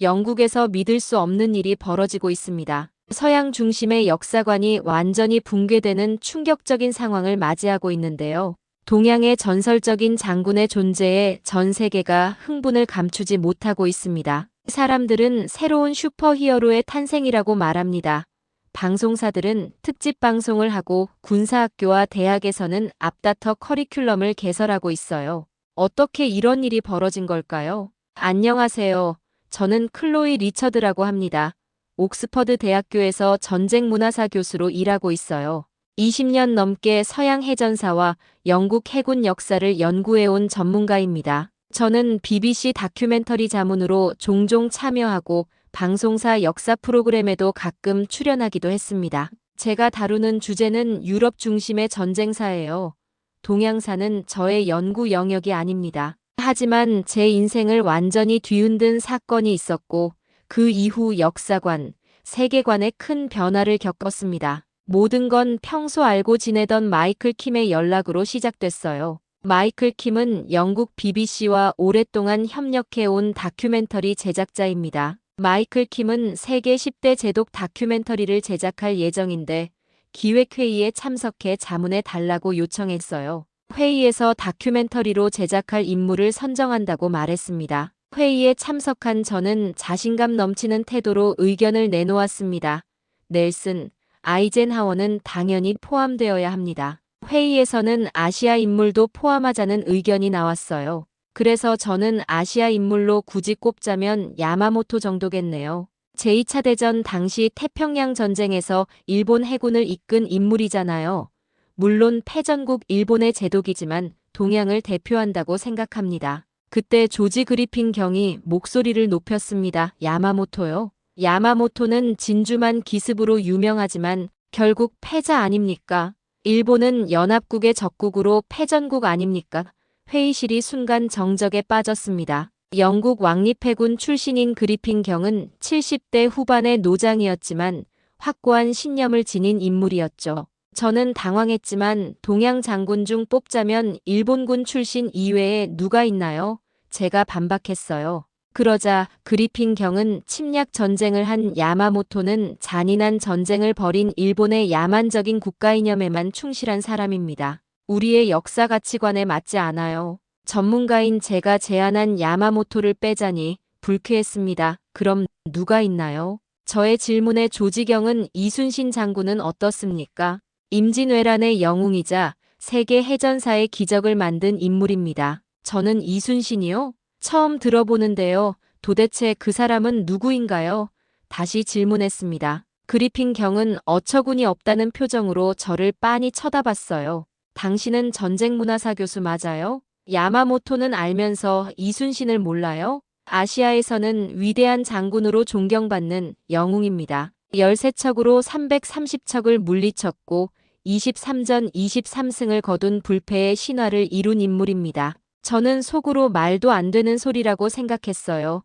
영국에서 믿을 수 없는 일이 벌어지고 있습니다. 서양 중심의 역사관이 완전히 붕괴되는 충격적인 상황을 맞이하고 있는데요. 동양의 전설적인 장군의 존재에 전 세계가 흥분을 감추지 못하고 있습니다. 사람들은 새로운 슈퍼히어로의 탄생이라고 말합니다. 방송사들은 특집 방송을 하고 군사학교와 대학에서는 앞다퉈 커리큘럼을 개설하고 있어요. 어떻게 이런 일이 벌어진 걸까요? 안녕하세요. 저는 클로이 리처드라고 합니다. 옥스퍼드 대학교에서 전쟁문화사 교수로 일하고 있어요. 20년 넘게 서양 해전사와 영국 해군 역사를 연구해온 전문가입니다. 저는 BBC 다큐멘터리 자문으로 종종 참여하고 방송사 역사 프로그램에도 가끔 출연하기도 했습니다. 제가 다루는 주제는 유럽 중심의 전쟁사예요. 동양사는 저의 연구 영역이 아닙니다. 하지만 제 인생을 완전히 뒤흔든 사건이 있었고 그 이후 역사관, 세계관에 큰 변화를 겪었습니다. 모든 건 평소 알고 지내던 마이클 킴의 연락으로 시작됐어요. 마이클 킴은 영국 BBC와 오랫동안 협력해온 다큐멘터리 제작자입니다. 마이클 킴은 세계 10대 제독 다큐멘터리를 제작할 예정인데 기획회의에 참석해 자문해 달라고 요청했어요. 회의에서 다큐멘터리로 제작할 인물을 선정한다고 말했습니다. 회의에 참석한 저는 자신감 넘치는 태도로 의견을 내놓았습니다. 넬슨, 아이젠하워는 당연히 포함되어야 합니다. 회의에서는 아시아 인물도 포함하자는 의견이 나왔어요. 그래서 저는 아시아 인물로 굳이 꼽자면 야마모토 정도겠네요. 제2차 대전 당시 태평양 전쟁에서 일본 해군을 이끈 인물이잖아요. 물론 패전국 일본의 제독이지만 동양을 대표한다고 생각합니다. 그때 조지 그리핀 경이 목소리를 높였습니다. 야마모토요? 야마모토는 진주만 기습으로 유명하지만 결국 패자 아닙니까? 일본은 연합국의 적국으로 패전국 아닙니까? 회의실이 순간 정적에 빠졌습니다. 영국 왕립해군 출신인 그리핀 경은 70대 후반의 노장이었지만 확고한 신념을 지닌 인물이었죠. 저는 당황했지만 동양 장군 중 뽑자면 일본군 출신 이외에 누가 있나요? 제가 반박했어요. 그러자 그리핀 경은 침략 전쟁을 한 야마모토는 잔인한 전쟁을 벌인 일본의 야만적인 국가이념에만 충실한 사람입니다. 우리의 역사 가치관에 맞지 않아요. 전문가인 제가 제안한 야마모토를 빼자니 불쾌했습니다. 그럼 누가 있나요? 저의 질문에 조지경은 이순신 장군은 어떻습니까? 임진왜란의 영웅이자 세계 해전사의 기적을 만든 인물입니다. 저는 이순신이요? 처음 들어보는데요. 도대체 그 사람은 누구인가요? 다시 질문했습니다. 그리핀 경은 어처구니 없다는 표정으로 저를 빤히 쳐다봤어요. 당신은 전쟁문화사 교수 맞아요? 야마모토는 알면서 이순신을 몰라요? 아시아에서는 위대한 장군으로 존경받는 영웅입니다. 13척으로 330척을 물리쳤고 23전 23승을 거둔 불패의 신화를 이룬 인물입니다. 저는 속으로 말도 안 되는 소리라고 생각했어요.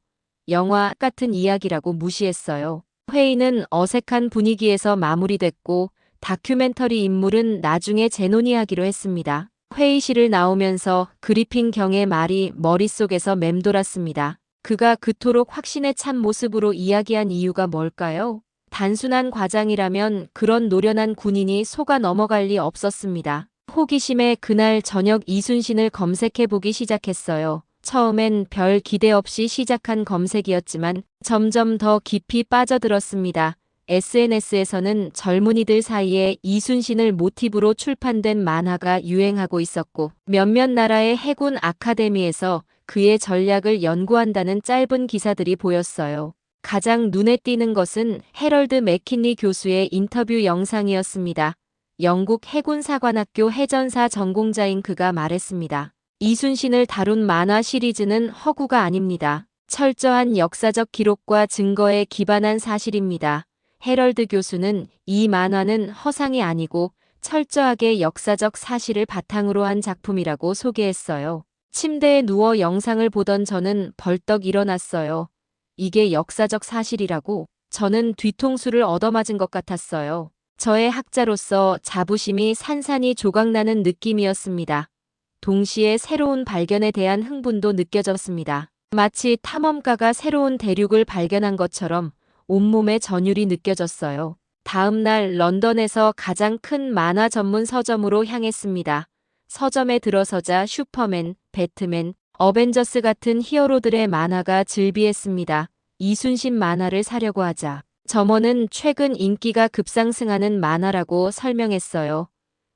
영화 같은 이야기라고 무시했어요. 회의는 어색한 분위기에서 마무리됐고 다큐멘터리 인물은 나중에 재논의하기로 했습니다. 회의실을 나오면서 그리핀 경의 말이 머릿속에서 맴돌았습니다. 그가 그토록 확신에 찬 모습으로 이야기한 이유가 뭘까요? 단순한 과장이라면 그런 노련한 군인이 속아 넘어갈 리 없었습니다. 호기심에 그날 저녁 이순신을 검색해보기 시작했어요. 처음엔 별 기대 없이 시작한 검색이었지만 점점 더 깊이 빠져들었습니다. SNS에서는 젊은이들 사이에 이순신을 모티브로 출판된 만화가 유행하고 있었고 몇몇 나라의 해군 아카데미에서 그의 전략을 연구한다는 짧은 기사들이 보였어요. 가장 눈에 띄는 것은 해럴드 맥킨리 교수의 인터뷰 영상이었습니다. 영국 해군사관학교 해전사 전공자인 그가 말했습니다. 이순신을 다룬 만화 시리즈는 허구가 아닙니다. 철저한 역사적 기록과 증거에 기반한 사실입니다. 해럴드 교수는 이 만화는 허상이 아니고 철저하게 역사적 사실을 바탕으로 한 작품이라고 소개했어요. 침대에 누워 영상을 보던 저는 벌떡 일어났어요. 이게 역사적 사실이라고? 저는 뒤통수를 얻어맞은 것 같았어요. 저의 학자로서 자부심이 산산이 조각나는 느낌이었습니다. 동시에 새로운 발견에 대한 흥분도 느껴졌습니다. 마치 탐험가가 새로운 대륙을 발견한 것처럼 온몸에 전율이 느껴졌어요. 다음 날 런던에서 가장 큰 만화 전문 서점으로 향했습니다. 서점에 들어서자 슈퍼맨, 배트맨, 어벤져스 같은 히어로들의 만화가 즐비했습니다. 이순신 만화를 사려고 하자 점원은 최근 인기가 급상승하는 만화라고 설명했어요.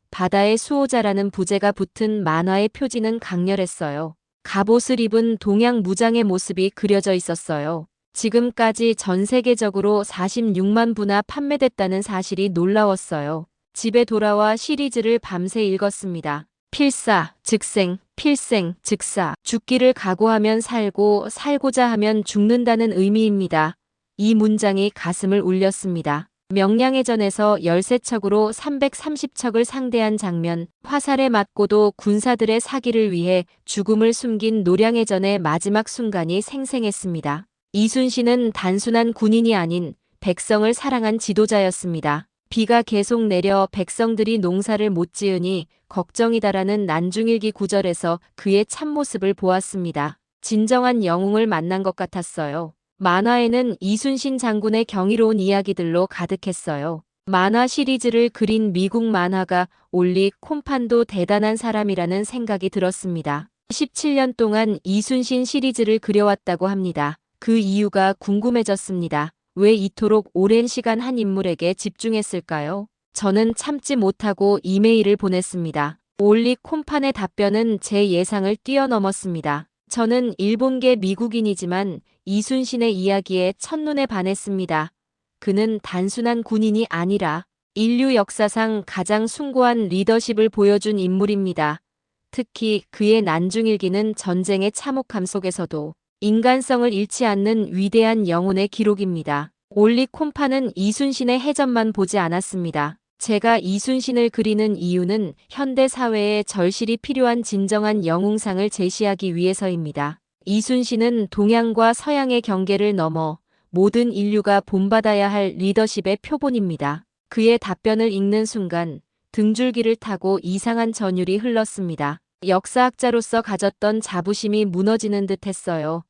바다의 수호자라는 부제가 붙은 만화의 표지는 강렬했어요. 갑옷을 입은 동양 무장의 모습이 그려져 있었어요. 지금까지 전 세계적으로 46만 부나 판매됐다는 사실이 놀라웠어요. 집에 돌아와 시리즈를 밤새 읽었습니다. 필사, 즉생, 필생, 즉사. 죽기를 각오하면 살고, 살고자 하면 죽는다는 의미입니다. 이 문장이 가슴을 울렸습니다. 명량의 전에서 13척으로 330척을 상대한 장면, 화살에 맞고도 군사들의 사기를 위해 죽음을 숨긴 노량의 전의 마지막 순간이 생생했습니다. 이순신은 단순한 군인이 아닌 백성을 사랑한 지도자였습니다. 비가 계속 내려 백성들이 농사를 못 지으니 걱정이다라는 난중일기 구절에서 그의 참모습을 보았습니다. 진정한 영웅을 만난 것 같았어요. 만화에는 이순신 장군의 경이로운 이야기들로 가득했어요. 만화 시리즈를 그린 미국 만화가 올리 콤판도 대단한 사람이라는 생각이 들었습니다. 17년 동안 이순신 시리즈를 그려왔다고 합니다. 그 이유가 궁금해졌습니다. 왜 이토록 오랜 시간 한 인물에게 집중했을까요? 저는 참지 못하고 이메일을 보냈습니다. 올리 콤판의 답변은 제 예상을 뛰어넘었습니다. 저는 일본계 미국인이지만 이순신의 이야기에 첫눈에 반했습니다. 그는 단순한 군인이 아니라 인류 역사상 가장 숭고한 리더십을 보여준 인물입니다. 특히 그의 난중일기는 전쟁의 참혹함 속에서도 인간성을 잃지 않는 위대한 영혼의 기록입니다. 올리 콤판은 이순신의 해전만 보지 않았습니다. 제가 이순신을 그리는 이유는 현대 사회에 절실히 필요한 진정한 영웅상을 제시하기 위해서입니다. 이순신은 동양과 서양의 경계를 넘어 모든 인류가 본받아야 할 리더십의 표본입니다. 그의 답변을 읽는 순간 등줄기를 타고 이상한 전율이 흘렀습니다. 역사학자로서 가졌던 자부심이 무너지는 듯 했어요.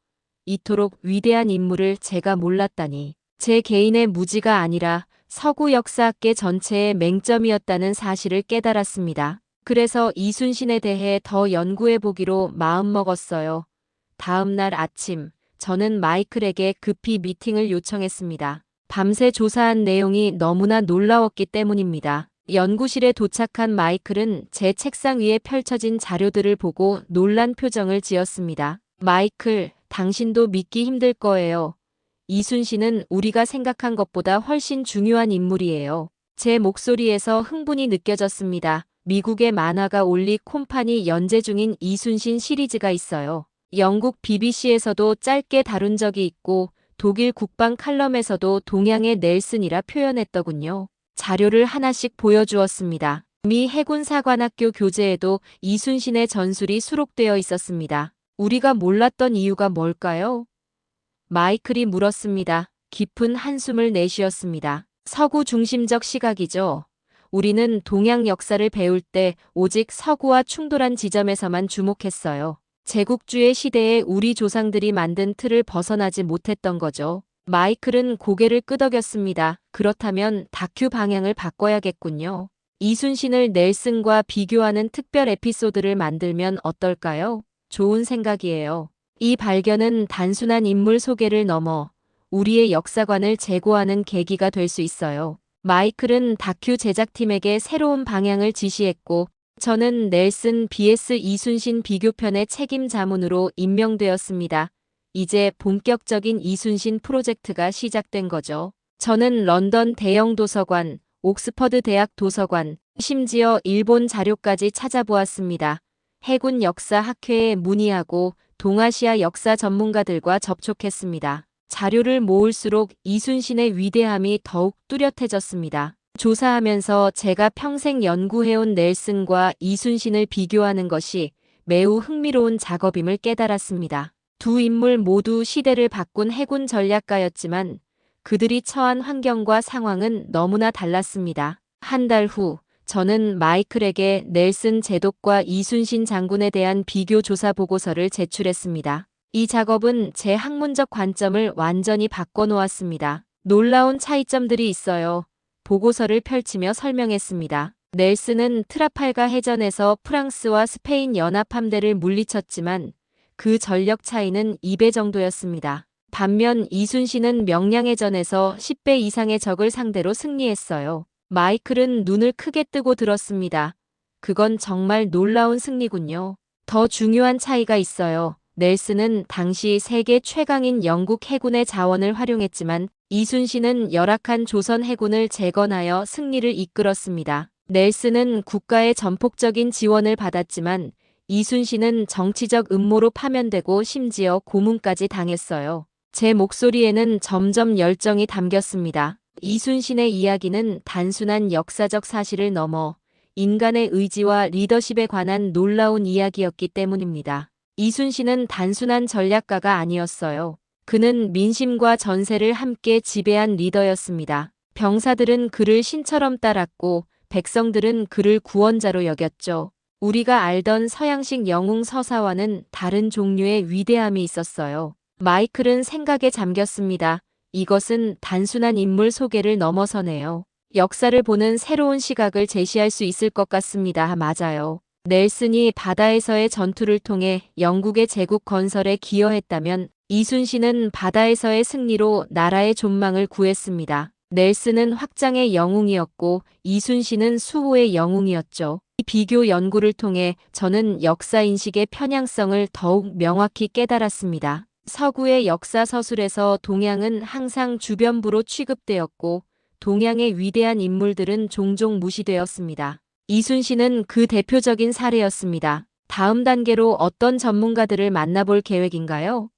이토록 위대한 인물을 제가 몰랐다니. 제 개인의 무지가 아니라 서구 역사학계 전체의 맹점이었다는 사실을 깨달았습니다. 그래서 이순신에 대해 더 연구해보기로 마음먹었어요. 다음 날 아침, 저는 마이클에게 급히 미팅을 요청했습니다. 밤새 조사한 내용이 너무나 놀라웠기 때문입니다. 연구실에 도착한 마이클은 제 책상 위에 펼쳐진 자료들을 보고 놀란 표정을 지었습니다. 마이클, 당신도 믿기 힘들 거예요. 이순신은 우리가 생각한 것보다 훨씬 중요한 인물이에요. 제 목소리에서 흥분이 느껴졌습니다. 미국의 만화가 올리 콤판이 연재 중인 이순신 시리즈가 있어요. 영국 BBC에서도 짧게 다룬 적이 있고 독일 국방 칼럼에서도 동양의 넬슨이라 표현했더군요. 자료를 하나씩 보여주었습니다. 미 해군사관학교 교재에도 이순신의 전술이 수록되어 있었습니다. 우리가 몰랐던 이유가 뭘까요? 마이클이 물었습니다. 깊은 한숨을 내쉬었습니다. 서구 중심적 시각이죠. 우리는 동양 역사를 배울 때 오직 서구와 충돌한 지점에서만 주목했어요. 제국주의 시대에 우리 조상들이 만든 틀을 벗어나지 못했던 거죠. 마이클은 고개를 끄덕였습니다. 그렇다면 다큐 방향을 바꿔야겠군요. 이순신을 넬슨과 비교하는 특별 에피소드를 만들면 어떨까요? 좋은 생각이에요. 이 발견은 단순한 인물 소개를 넘어 우리의 역사관을 재고하는 계기가 될 수 있어요. 마이클은 다큐 제작팀에게 새로운 방향을 지시했고 저는 넬슨 vs 이순신 비교편의 책임 자문으로 임명되었습니다. 이제 본격적인 이순신 프로젝트가 시작된 거죠. 저는 런던 대형 도서관, 옥스퍼드 대학 도서관, 심지어 일본 자료까지 찾아보았습니다. 해군 역사 학회에 문의하고 동아시아 역사 전문가들과 접촉했습니다. 자료를 모을수록 이순신의 위대함이 더욱 뚜렷해졌습니다. 조사하면서 제가 평생 연구해온 넬슨과 이순신을 비교하는 것이 매우 흥미로운 작업임을 깨달았습니다. 두 인물 모두 시대를 바꾼 해군 전략가였지만 그들이 처한 환경과 상황은 너무나 달랐습니다. 한 달 후, 저는 마이클에게 넬슨 제독과 이순신 장군에 대한 비교 조사 보고서를 제출했습니다. 이 작업은 제 학문적 관점을 완전히 바꿔놓았습니다. 놀라운 차이점들이 있어요. 보고서를 펼치며 설명했습니다. 넬슨은 트라팔가 해전에서 프랑스와 스페인 연합함대를 물리쳤지만 그 전력 차이는 2배 정도였습니다. 반면 이순신은 명량해전에서 10배 이상의 적을 상대로 승리했어요. 마이클은 눈을 크게 뜨고 들었습니다. 그건 정말 놀라운 승리군요. 더 중요한 차이가 있어요. 넬슨은 당시 세계 최강인 영국 해군의 자원을 활용했지만 이순신은 열악한 조선 해군을 재건하여 승리를 이끌었습니다. 넬슨은 국가의 전폭적인 지원을 받았지만 이순신은 정치적 음모로 파면되고 심지어 고문까지 당했어요. 제 목소리에는 점점 열정이 담겼습니다. 이순신의 이야기는 단순한 역사적 사실을 넘어 인간의 의지와 리더십에 관한 놀라운 이야기였기 때문입니다. 이순신은 단순한 전략가가 아니었어요. 그는 민심과 전세를 함께 지배한 리더였습니다. 병사들은 그를 신처럼 따랐고 백성들은 그를 구원자로 여겼죠. 우리가 알던 서양식 영웅 서사와는 다른 종류의 위대함이 있었어요. 마이클은 생각에 잠겼습니다. 이것은 단순한 인물 소개를 넘어서네요. 역사를 보는 새로운 시각을 제시할 수 있을 것 같습니다. 맞아요. 넬슨이 바다에서의 전투를 통해 영국의 제국 건설에 기여했다면 이순신은 바다에서의 승리로 나라의 존망을 구했습니다. 넬슨은 확장의 영웅이었고 이순신은 수호의 영웅이었죠. 이 비교 연구를 통해 저는 역사인식의 편향성을 더욱 명확히 깨달았습니다. 서구의 역사 서술에서 동양은 항상 주변부로 취급되었고 동양의 위대한 인물들은 종종 무시되었습니다. 이순신은 그 대표적인 사례였습니다. 다음 단계로 어떤 전문가들을 만나볼 계획인가요?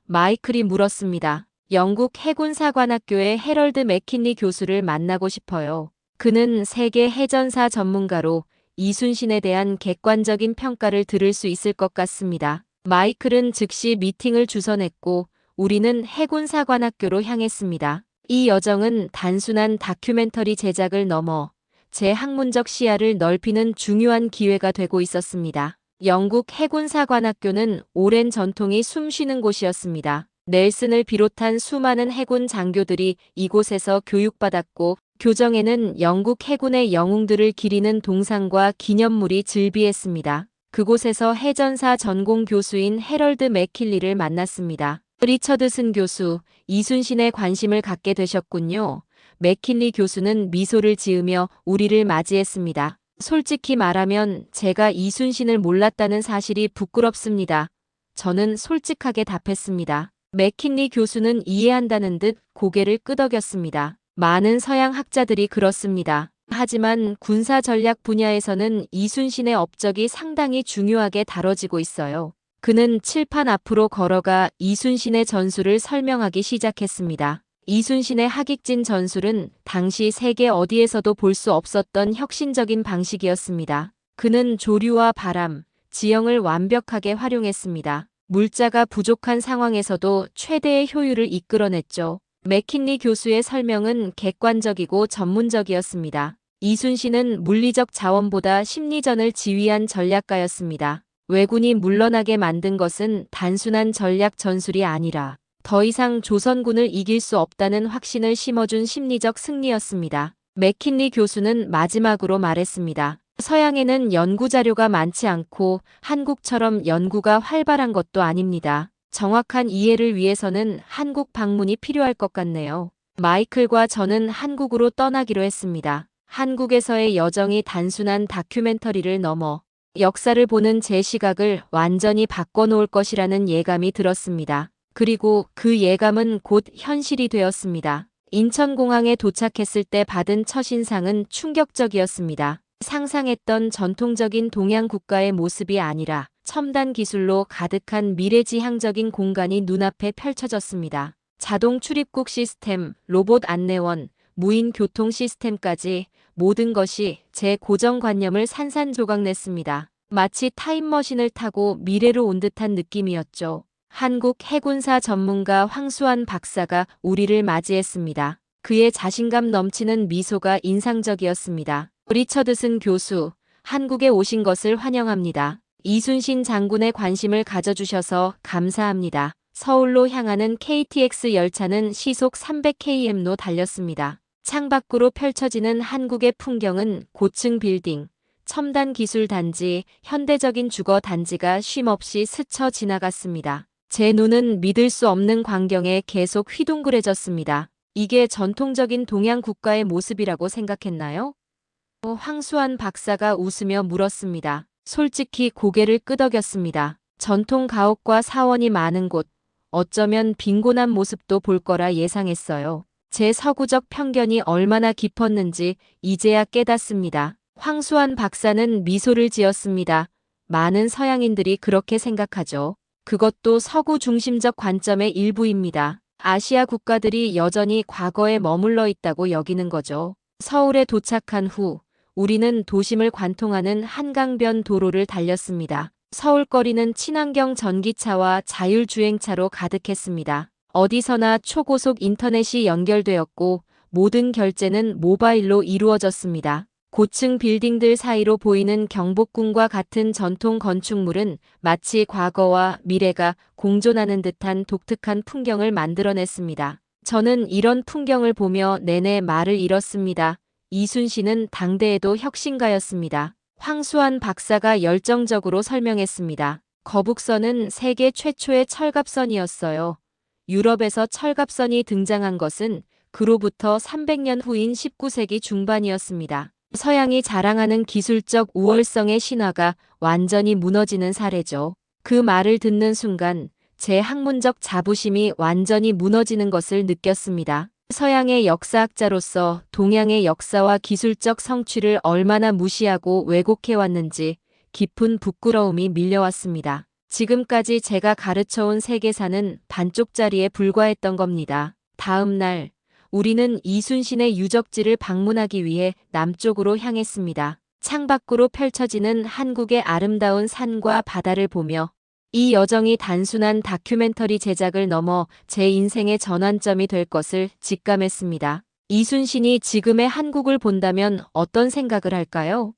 마이클이 물었습니다. 영국 해군사관학교의 해럴드 맥킨리 교수를 만나고 싶어요. 그는 세계 해전사 전문가로 이순신에 대한 객관적인 평가를 들을 수 있을 것 같습니다. 마이클은 즉시 미팅을 주선했고 우리는 해군사관학교로 향했습니다. 이 여정은 단순한 다큐멘터리 제작을 넘어 제 학문적 시야를 넓히는 중요한 기회가 되고 있었습니다. 영국 해군사관학교는 오랜 전통이 숨쉬는 곳이었습니다. 넬슨을 비롯한 수많은 해군 장교들이 이곳에서 교육받았고 교정에는 영국 해군의 영웅들을 기리는 동상과 기념물이 즐비했습니다. 그곳에서 해전사 전공 교수인 해럴드 맥킬리를 만났습니다. 리처드슨 교수, 이순신에 관심을 갖게 되셨군요. 맥킨리 교수는 미소를 지으며 우리를 맞이했습니다. 솔직히 말하면 제가 이순신을 몰랐다는 사실이 부끄럽습니다. 저는 솔직하게 답했습니다. 맥킨리 교수는 이해한다는 듯 고개를 끄덕였습니다. 많은 서양 학자들이 그렇습니다. 하지만 군사 전략 분야에서는 이순신의 업적이 상당히 중요하게 다뤄지고 있어요. 그는 칠판 앞으로 걸어가 이순신의 전술을 설명하기 시작했습니다. 이순신의 하객진 전술은 당시 세계 어디에서도 볼 수 없었던 혁신적인 방식이었습니다. 그는 조류와 바람, 지형을 완벽하게 활용했습니다. 물자가 부족한 상황에서도 최대의 효율을 이끌어냈죠. 맥킨리 교수의 설명은 객관적이고 전문적이었습니다. 이순신은 물리적 자원보다 심리전을 지휘한 전략가였습니다. 왜군이 물러나게 만든 것은 단순한 전략 전술이 아니라 더 이상 조선군을 이길 수 없다는 확신을 심어준 심리적 승리였습니다. 맥킨리 교수는 마지막으로 말했습니다. 서양에는 연구 자료가 많지 않고 한국처럼 연구가 활발한 것도 아닙니다. 정확한 이해를 위해서는 한국 방문이 필요할 것 같네요. 마이클과 저는 한국으로 떠나기로 했습니다. 한국에서의 여정이 단순한 다큐멘터리를 넘어 역사를 보는 제 시각을 완전히 바꿔놓을 것이라는 예감이 들었습니다. 그리고 그 예감은 곧 현실이 되었습니다. 인천공항에 도착했을 때 받은 첫인상은 충격적이었습니다. 상상했던 전통적인 동양 국가의 모습이 아니라 첨단 기술로 가득한 미래지향적인 공간이 눈앞에 펼쳐졌습니다. 자동 출입국 시스템, 로봇 안내원, 무인 교통 시스템까지 모든 것이 제 고정관념을 산산조각냈습니다. 마치 타임머신을 타고 미래로 온 듯한 느낌이었죠. 한국 해군사 전문가 황수환 박사가 우리를 맞이했습니다. 그의 자신감 넘치는 미소가 인상적이었습니다. 리처드슨 교수, 한국에 오신 것을 환영합니다. 이순신 장군의 관심을 가져주셔서 감사합니다. 서울로 향하는 KTX 열차는 시속 300km로 달렸습니다. 창밖으로 펼쳐지는 한국의 풍경은 고층 빌딩, 첨단 기술 단지, 현대적인 주거 단지가 쉼없이 스쳐 지나갔습니다. 제 눈은 믿을 수 없는 광경에 계속 휘둥그레졌습니다. 이게 전통적인 동양 국가의 모습이라고 생각했나요? 황수환 박사가 웃으며 물었습니다. 솔직히 고개를 끄덕였습니다. 전통 가옥과 사원이 많은 곳, 어쩌면 빈곤한 모습도 볼 거라 예상했어요. 제 서구적 편견이 얼마나 깊었는지 이제야 깨닫습니다. 황수환 박사는 미소를 지었습니다. 많은 서양인들이 그렇게 생각하죠. 그것도 서구 중심적 관점의 일부입니다. 아시아 국가들이 여전히 과거에 머물러 있다고 여기는 거죠. 서울에 도착한 후 우리는 도심을 관통하는 한강변 도로를 달렸습니다. 서울거리는 친환경 전기차와 자율주행차로 가득했습니다. 어디서나 초고속 인터넷이 연결되었고 모든 결제는 모바일로 이루어졌습니다. 고층 빌딩들 사이로 보이는 경복궁과 같은 전통 건축물은 마치 과거와 미래가 공존하는 듯한 독특한 풍경을 만들어냈습니다. 저는 이런 풍경을 보며 내내 말을 잃었습니다. 이순신은 당대에도 혁신가였습니다. 황수환 박사가 열정적으로 설명했습니다. 거북선은 세계 최초의 철갑선이었어요. 유럽에서 철갑선이 등장한 것은 그로부터 300년 후인 19세기 중반이었습니다. 서양이 자랑하는 기술적 우월성의 신화가 완전히 무너지는 사례죠. 그 말을 듣는 순간 제 학문적 자부심이 완전히 무너지는 것을 느꼈습니다. 서양의 역사학자로서 동양의 역사와 기술적 성취를 얼마나 무시하고 왜곡해왔는지 깊은 부끄러움이 밀려왔습니다. 지금까지 제가 가르쳐온 세계사는 반쪽짜리에 불과했던 겁니다. 다음 날 우리는 이순신의 유적지를 방문하기 위해 남쪽으로 향했습니다. 창밖으로 펼쳐지는 한국의 아름다운 산과 바다를 보며 이 여정이 단순한 다큐멘터리 제작을 넘어 제 인생의 전환점이 될 것을 직감했습니다. 이순신이 지금의 한국을 본다면 어떤 생각을 할까요?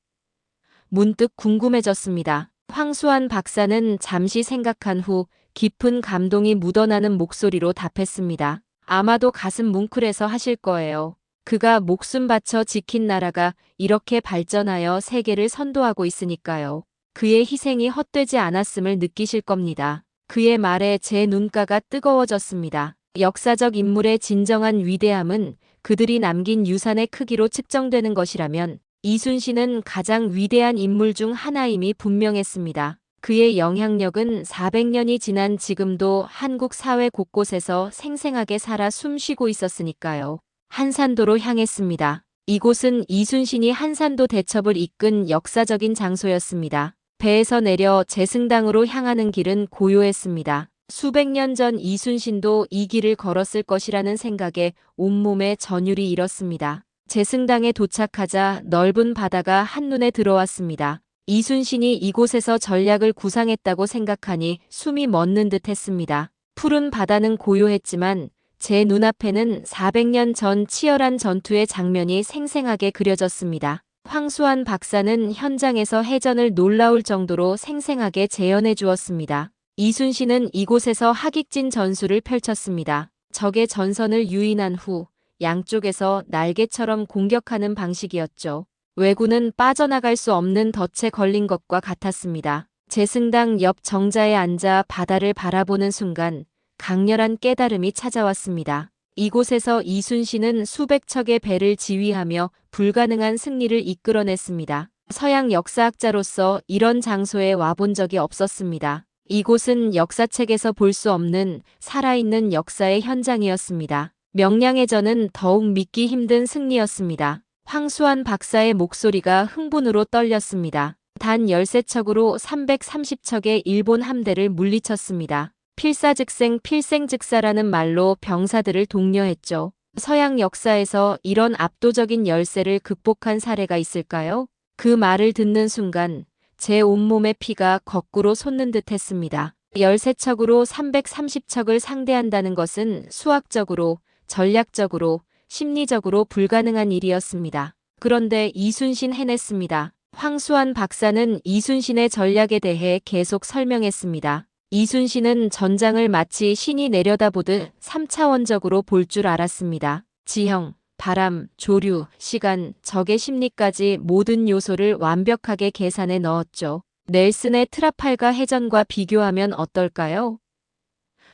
문득 궁금해졌습니다. 황수환 박사는 잠시 생각한 후 깊은 감동이 묻어나는 목소리로 답했습니다. 아마도 가슴 뭉클해서 하실 거예요. 그가 목숨 바쳐 지킨 나라가 이렇게 발전하여 세계를 선도하고 있으니까요. 그의 희생이 헛되지 않았음을 느끼실 겁니다. 그의 말에 제 눈가가 뜨거워졌습니다. 역사적 인물의 진정한 위대함은 그들이 남긴 유산의 크기로 측정되는 것이라면 이순신은 가장 위대한 인물 중 하나임이 분명했습니다. 그의 영향력은 400년이 지난 지금도 한국 사회 곳곳에서 생생하게 살아 숨쉬고 있었으니까요. 한산도로 향했습니다. 이곳은 이순신이 한산도 대첩을 이끈 역사적인 장소였습니다. 배에서 내려 제승당으로 향하는 길은 고요했습니다. 수백 년 전 이순신도 이 길을 걸었을 것이라는 생각에 온몸에 전율이 일었습니다. 제승당에 도착하자 넓은 바다가 한눈에 들어왔습니다. 이순신이 이곳에서 전략을 구상했다고 생각하니 숨이 멎는 듯 했습니다. 푸른 바다는 고요했지만 제 눈앞에는 400년 전 치열한 전투의 장면이 생생하게 그려졌습니다. 황수환 박사는 현장에서 해전을 놀라울 정도로 생생하게 재현해 주었습니다. 이순신은 이곳에서 하객진 전술을 펼쳤습니다. 적의 전선을 유인한 후 양쪽에서 날개처럼 공격하는 방식이었죠. 왜군은 빠져나갈 수 없는 덫에 걸린 것과 같았습니다. 제승당 옆 정자에 앉아 바다를 바라보는 순간 강렬한 깨달음이 찾아왔습니다. 이곳에서 이순신은 수백 척의 배를 지휘하며 불가능한 승리를 이끌어냈습니다. 서양 역사학자로서 이런 장소에 와본 적이 없었습니다. 이곳은 역사책에서 볼 수 없는 살아있는 역사의 현장이었습니다. 명량해전은 더욱 믿기 힘든 승리였습니다. 황수환 박사의 목소리가 흥분으로 떨렸습니다. 단 13척으로 330척의 일본 함대를 물리쳤습니다. 필사즉생 필생즉사라는 말로 병사들을 독려했죠. 서양 역사에서 이런 압도적인 열세를 극복한 사례가 있을까요? 그 말을 듣는 순간 제 온몸의 피가 거꾸로 솟는 듯 했습니다. 13척으로 330척을 상대한다는 것은 수학적으로, 전략적으로, 심리적으로 불가능한 일이었습니다. 그런데 이순신 해냈습니다. 황수환 박사는 이순신의 전략에 대해 계속 설명했습니다. 이순신은 전장을 마치 신이 내려다보듯 3차원적으로 볼 줄 알았습니다. 지형, 바람, 조류, 시간, 적의 심리까지 모든 요소를 완벽하게 계산해 넣었죠. 넬슨의 트라팔가 해전과 비교하면 어떨까요?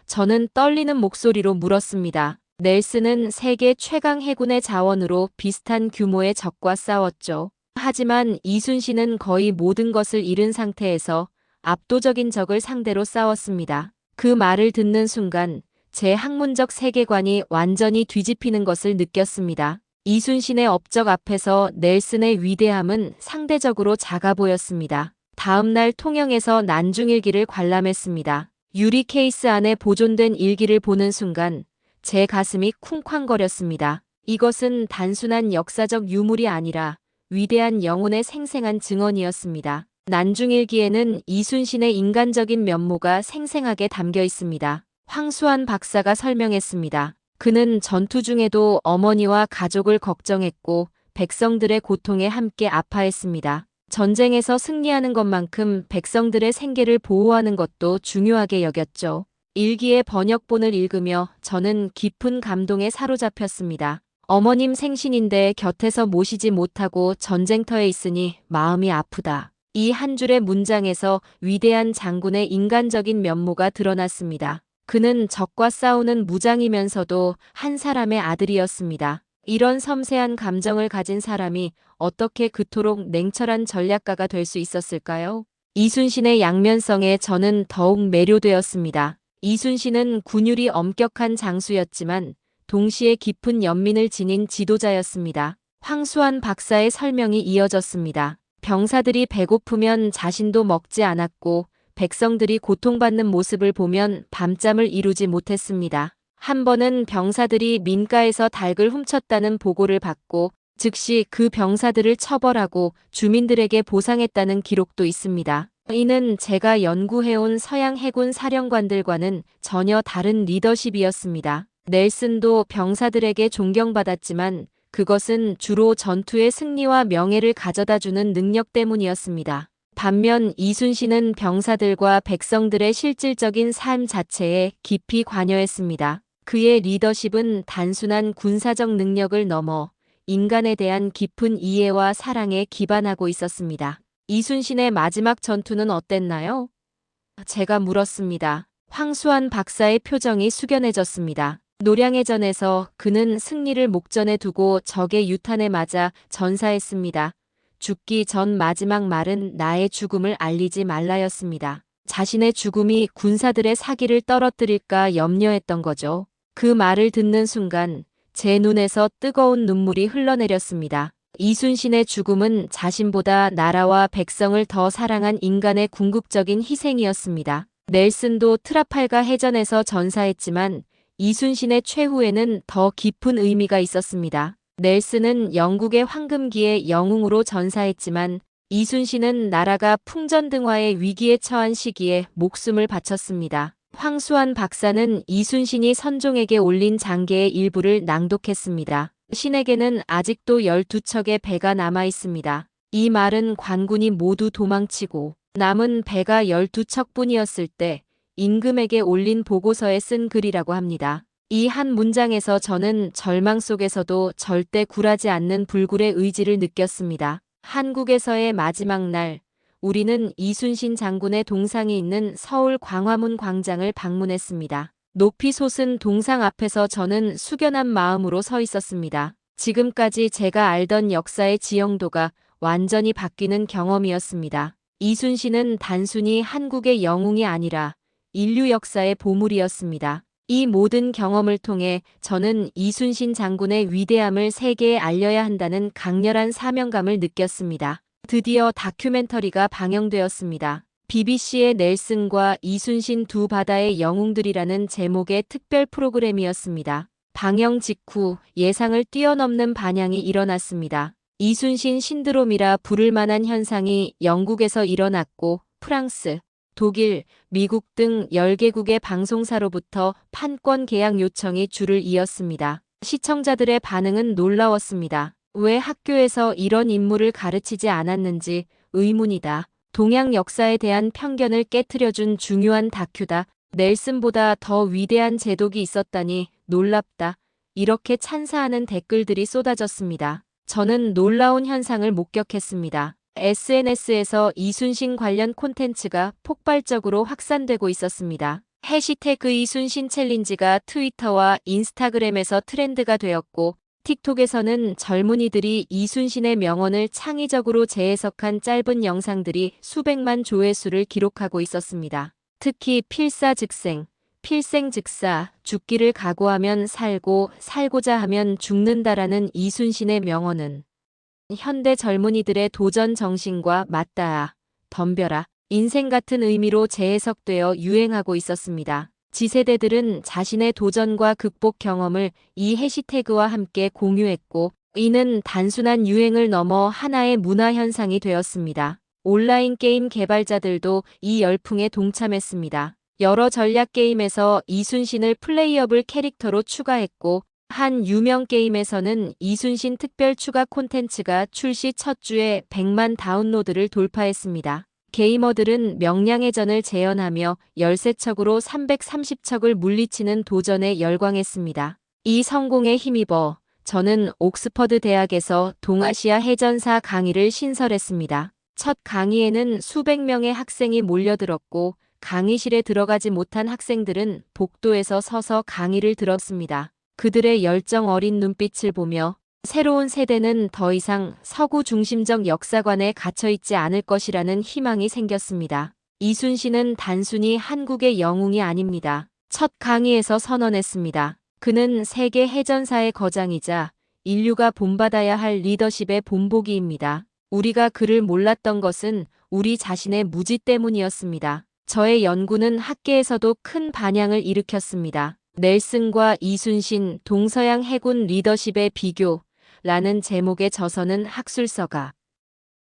저는 떨리는 목소리로 물었습니다. 넬슨은 세계 최강 해군의 자원으로 비슷한 규모의 적과 싸웠죠. 하지만 이순신은 거의 모든 것을 잃은 상태에서 압도적인 적을 상대로 싸웠습니다. 그 말을 듣는 순간 제 학문적 세계관이 완전히 뒤집히는 것을 느꼈습니다. 이순신의 업적 앞에서 넬슨의 위대함은 상대적으로 작아 보였습니다. 다음 날 통영에서 난중일기를 관람했습니다. 유리 케이스 안에 보존된 일기를 보는 순간 제 가슴이 쿵쾅거렸습니다. 이것은 단순한 역사적 유물이 아니라 위대한 영혼의 생생한 증언이었습니다. 난중일기에는 이순신의 인간적인 면모가 생생하게 담겨 있습니다. 황수환 박사가 설명했습니다. 그는 전투 중에도 어머니와 가족을 걱정했고 백성들의 고통에 함께 아파했습니다. 전쟁에서 승리하는 것만큼 백성들의 생계를 보호하는 것도 중요하게 여겼죠. 일기의 번역본을 읽으며 저는 깊은 감동에 사로잡혔습니다. 어머님 생신인데 곁에서 모시지 못하고 전쟁터에 있으니 마음이 아프다. 이 한 줄의 문장에서 위대한 장군의 인간적인 면모가 드러났습니다. 그는 적과 싸우는 무장이면서도 한 사람의 아들이었습니다. 이런 섬세한 감정을 가진 사람이 어떻게 그토록 냉철한 전략가가 될 수 있었을까요? 이순신의 양면성에 저는 더욱 매료되었습니다. 이순신은 군율이 엄격한 장수였지만 동시에 깊은 연민을 지닌 지도자였습니다. 황수환 박사의 설명이 이어졌습니다. 병사들이 배고프면 자신도 먹지 않았고 백성들이 고통받는 모습을 보면 밤잠을 이루지 못했습니다. 한 번은 병사들이 민가에서 닭을 훔쳤다는 보고를 받고 즉시 그 병사들을 처벌하고 주민들에게 보상했다는 기록도 있습니다. 이는 제가 연구해온 서양 해군 사령관들과는 전혀 다른 리더십이었습니다. 넬슨도 병사들에게 존경받았지만 그것은 주로 전투의 승리와 명예를 가져다주는 능력 때문이었습니다. 반면 이순신은 병사들과 백성들의 실질적인 삶 자체에 깊이 관여했습니다. 그의 리더십은 단순한 군사적 능력을 넘어 인간에 대한 깊은 이해와 사랑에 기반하고 있었습니다. 이순신의 마지막 전투는 어땠나요? 제가 물었습니다. 황수환 박사의 표정이 숙연해졌습니다. 노량해전에서 그는 승리를 목전에 두고 적의 유탄에 맞아 전사했습니다. 죽기 전 마지막 말은 나의 죽음을 알리지 말라였습니다. 자신의 죽음이 군사들의 사기를 떨어뜨릴까 염려했던 거죠. 그 말을 듣는 순간 제 눈에서 뜨거운 눈물이 흘러내렸습니다. 이순신의 죽음은 자신보다 나라와 백성을 더 사랑한 인간의 궁극적인 희생이었습니다. 넬슨도 트라팔가 해전에서 전사했지만 이순신의 최후에는 더 깊은 의미가 있었습니다. 넬슨은 영국의 황금기의 영웅으로 전사했지만 이순신은 나라가 풍전등화의 위기에 처한 시기에 목숨을 바쳤습니다. 황수환 박사는 이순신이 선종에게 올린 장계의 일부를 낭독했습니다. 신에게는 아직도 12척의 배가 남아 있습니다. 이 말은 관군이 모두 도망치고 남은 배가 12척뿐이었을 때 임금에게 올린 보고서에 쓴 글이라고 합니다. 이 한 문장에서 저는 절망 속에서도 절대 굴하지 않는 불굴의 의지를 느꼈습니다. 한국에서의 마지막 날, 우리는 이순신 장군의 동상이 있는 서울 광화문 광장을 방문했습니다. 높이 솟은 동상 앞에서 저는 숙연한 마음으로 서 있었습니다. 지금까지 제가 알던 역사의 지형도가 완전히 바뀌는 경험이었습니다. 이순신은 단순히 한국의 영웅이 아니라 인류 역사의 보물이었습니다. 이 모든 경험을 통해 저는 이순신 장군의 위대함을 세계에 알려야 한다는 강렬한 사명감을 느꼈습니다. 드디어 다큐멘터리가 방영되었습니다. BBC의 넬슨과 이순신 두 바다의 영웅들이라는 제목의 특별 프로그램이었습니다. 방영 직후 예상을 뛰어넘는 반향이 일어났습니다. 이순신 신드롬이라 부를 만한 현상이 영국에서 일어났고 프랑스, 독일, 미국 등 10개국의 방송사로부터 판권 계약 요청이 줄을 이었습니다. 시청자들의 반응은 놀라웠습니다. 왜 학교에서 이런 인물을 가르치지 않았는지 의문이다. 동양 역사에 대한 편견을 깨트려준 중요한 다큐다. 넬슨보다 더 위대한 제독이 있었다니 놀랍다. 이렇게 찬사하는 댓글들이 쏟아졌습니다. 저는 놀라운 현상을 목격했습니다. SNS에서 이순신 관련 콘텐츠가 폭발적으로 확산되고 있었습니다. 해시태그 이순신 챌린지가 트위터와 인스타그램에서 트렌드가 되었고, 틱톡에서는 젊은이들이 이순신의 명언을 창의적으로 재해석한 짧은 영상들이 수백만 조회수를 기록하고 있었습니다. 특히 필사즉생, 필생즉사, 죽기를 각오하면 살고 살고자 하면 죽는다라는 이순신의 명언은 현대 젊은이들의 도전 정신과 맞닿아 덤벼라, 인생 같은 의미로 재해석되어 유행하고 있었습니다. 지세대들은 자신의 도전과 극복 경험을 이 해시태그와 함께 공유했고, 이는 단순한 유행을 넘어 하나의 문화 현상이 되었습니다. 온라인 게임 개발자들도 이 열풍에 동참했습니다. 여러 전략 게임에서 이순신을 플레이어블 캐릭터로 추가했고, 한 유명 게임에서는 이순신 특별 추가 콘텐츠가 출시 첫 주에 100만 다운로드를 돌파했습니다. 게이머들은 명량해전을 재현하며 열세척으로 330척을 물리치는 도전에 열광했습니다. 이 성공에 힘입어 저는 옥스퍼드 대학에서 동아시아 해전사 강의를 신설했습니다. 첫 강의에는 수백 명의 학생이 몰려들었고, 강의실에 들어가지 못한 학생들은 복도에서 서서 강의를 들었습니다. 그들의 열정 어린 눈빛을 보며 새로운 세대는 더 이상 서구 중심적 역사관에 갇혀있지 않을 것이라는 희망이 생겼습니다. 이순신은 단순히 한국의 영웅이 아닙니다. 첫 강의에서 선언했습니다. 그는 세계 해전사의 거장이자 인류가 본받아야 할 리더십의 본보기입니다. 우리가 그를 몰랐던 것은 우리 자신의 무지 때문이었습니다. 저의 연구는 학계에서도 큰 반향을 일으켰습니다. 넬슨과 이순신 동서양 해군 리더십의 비교 라는 제목의 저서는 학술서가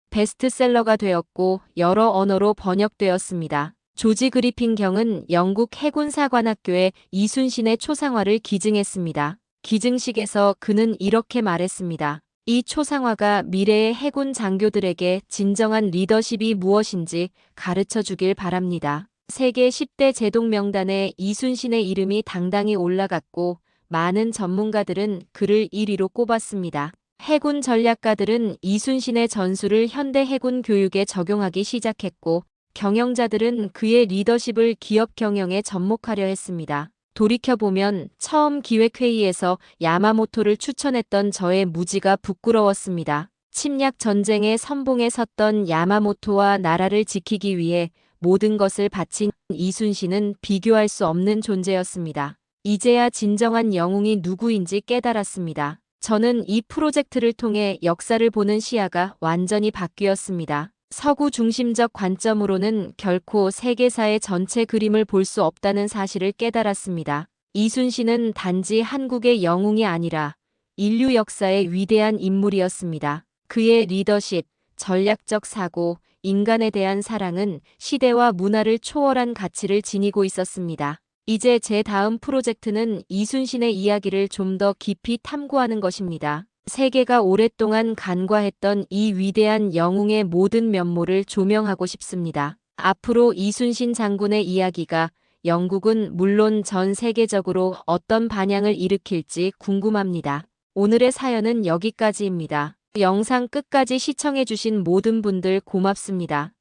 베스트셀러가 되었고 여러 언어로 번역되었습니다. 조지 그리핀 경은 영국 해군사관학교에 이순신의 초상화를 기증했습니다. 기증식에서 그는 이렇게 말했습니다. 이 초상화가 미래의 해군 장교들에게 진정한 리더십이 무엇인지 가르쳐 주길 바랍니다. 세계 10대 제독 명단에 이순신의 이름이 당당히 올라갔고, 많은 전문가들은 그를 1위로 꼽았습니다. 해군 전략가들은 이순신의 전술을 현대 해군 교육에 적용하기 시작했고, 경영자들은 그의 리더십을 기업 경영에 접목하려 했습니다. 돌이켜보면 처음 기획회의에서 야마모토를 추천했던 저의 무지가 부끄러웠습니다. 침략 전쟁의 선봉에 섰던 야마모토와 나라를 지키기 위해 모든 것을 바친 이순신은 비교할 수 없는 존재였습니다. 이제야 진정한 영웅이 누구인지 깨달았습니다. 저는 이 프로젝트를 통해 역사를 보는 시야가 완전히 바뀌었습니다. 서구 중심적 관점으로는 결코 세계사의 전체 그림을 볼 수 없다는 사실을 깨달았습니다. 이순신은 단지 한국의 영웅이 아니라 인류 역사의 위대한 인물이었습니다. 그의 리더십, 전략적 사고, 인간에 대한 사랑은 시대와 문화를 초월한 가치를 지니고 있었습니다. 이제 제 다음 프로젝트는 이순신의 이야기를 좀 더 깊이 탐구하는 것입니다. 세계가 오랫동안 간과했던 이 위대한 영웅의 모든 면모를 조명하고 싶습니다. 앞으로 이순신 장군의 이야기가 영국은 물론 전 세계적으로 어떤 반향을 일으킬지 궁금합니다. 오늘의 사연은 여기까지입니다. 영상 끝까지 시청해주신 모든 분들 고맙습니다.